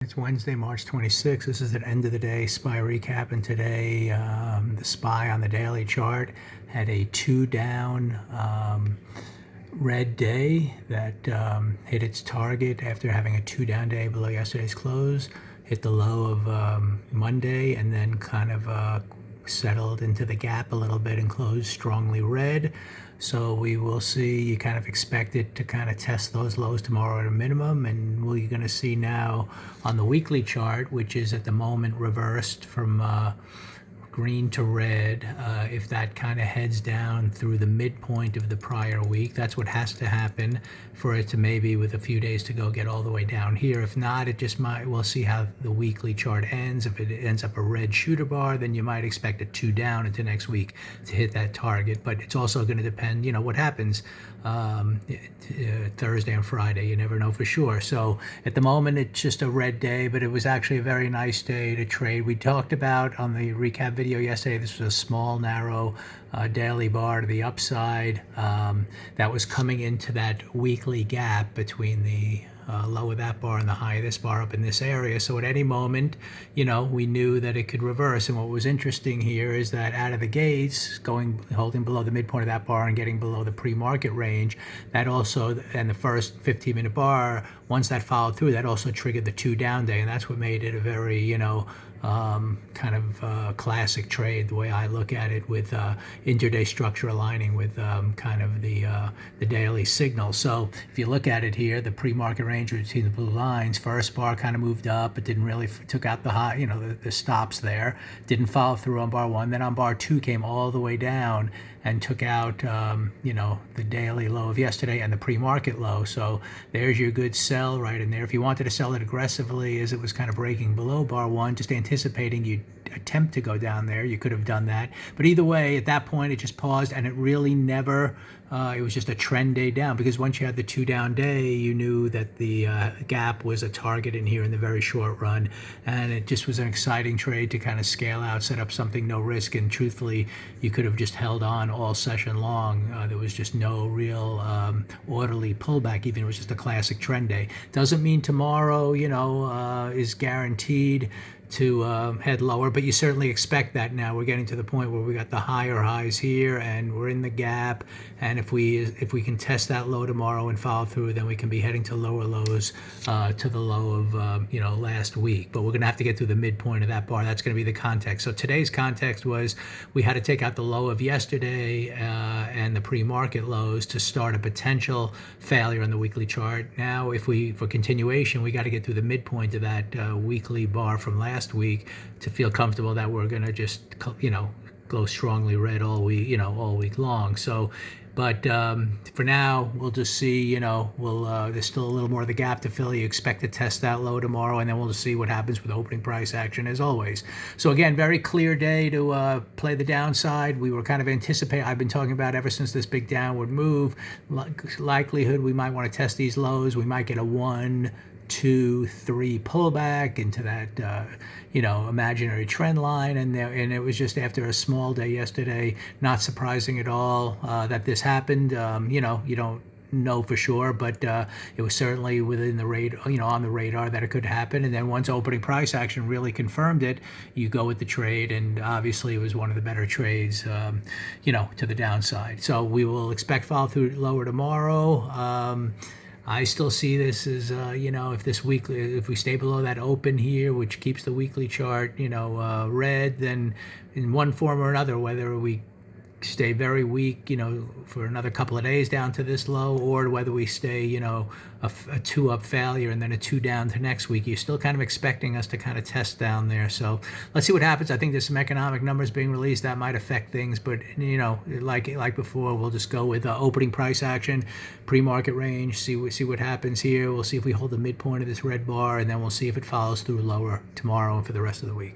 It's Wednesday, March 26th. This is an end of the day SPY recap, and today the SPY on the daily chart had a two down red day that hit its target after having a two down day below yesterday's close, hit the low of Monday, and then kind of settled into the gap a little bit and closed strongly red. So we will see. You kind of expect it to kind of test those lows tomorrow at a minimum, and we're going to see now on the weekly chart, which is at the moment reversed from green to red. If that kind of heads down through the midpoint of the prior week, that's what has to happen for it to maybe, with a few days to go, get all the way down here. If not, it just might. We'll see how the weekly chart ends. If it ends up a red shooter bar, then you might expect a two down into next week to hit that target. But it's also going to depend, what happens Thursday and Friday. You never know for sure. So at the moment, it's just a red day, but it was actually a very nice day to trade. We talked about on the recap video yesterday, this was a small, narrow daily bar to the upside that was coming into that weekly gap between the low of that bar and the high of this bar up in this area. So at any moment, we knew that it could reverse. And what was interesting here is that out of the gates, holding below the midpoint of that bar and getting below the pre-market range, that also, and the first 15-minute bar, once that followed through, that also triggered the two down day. And that's what made it a very, kind of classic trade, the way I look at it, with intraday structure aligning with kind of the daily signal. So if you look at it here, the pre-market range between the blue lines, first bar kind of moved up, but didn't really took out the high, the stops there, didn't follow through on bar one. Then on bar two came all the way down and took out the daily low of yesterday and the pre-market low. So there's your good sell right in there. If you wanted to sell it aggressively as it was kind of breaking below bar one, just anticipating you'd attempt to go down there, you could have done that. But either way, at that point, it just paused, and it really never, it was just a trend day down, because once you had the two down day, you knew that the gap was a target in here in the very short run. And it just was an exciting trade to kind of scale out, set up something no risk. And truthfully, you could have just held on all session long. There was just no real orderly pullback, even it was just a classic trend day. Doesn't mean tomorrow, is guaranteed to head lower, but you certainly expect that now. We're getting to the point where we got the higher highs here, and we're in the gap. And if we can test that low tomorrow and follow through, then we can be heading to lower lows, to the low of last week. But we're going to have to get through the midpoint of that bar. That's going to be the context. So today's context was we had to take out the low of yesterday and the pre-market lows to start a potential failure on the weekly chart. Now, for continuation, we got to get through the midpoint of that weekly bar from last week to feel comfortable that we're going to just go strongly red all week long. So but for now, we'll just see, there's still a little more of the gap to fill. You expect to test that low tomorrow, and then we'll just see what happens with opening price action, as always. So again, very clear day to play the downside. We were kind of anticipating, I've been talking about ever since this big downward move, likelihood we might want to test these lows. We might get a 1, 2, 3 pullback into that imaginary trend line, and it was just after a small day yesterday. Not surprising at all that this happened. You don't know for sure, but it was certainly within the radar, on the radar that it could happen. And then once opening price action really confirmed it, you go with the trade, and obviously it was one of the better trades, to the downside. So we will expect follow through lower tomorrow. I still see this as, if we stay below that open here, which keeps the weekly chart, red, then in one form or another, whether we stay very weak, for another couple of days down to this low, or whether we stay, a two up failure and then a two down to next week, you're still kind of expecting us to kind of test down there. So let's see what happens. I think there's some economic numbers being released that might affect things, but like before, we'll just go with opening price action, pre-market range, see what happens here. We'll see if we hold the midpoint of this red bar, and then we'll see if it follows through lower tomorrow and for the rest of the week.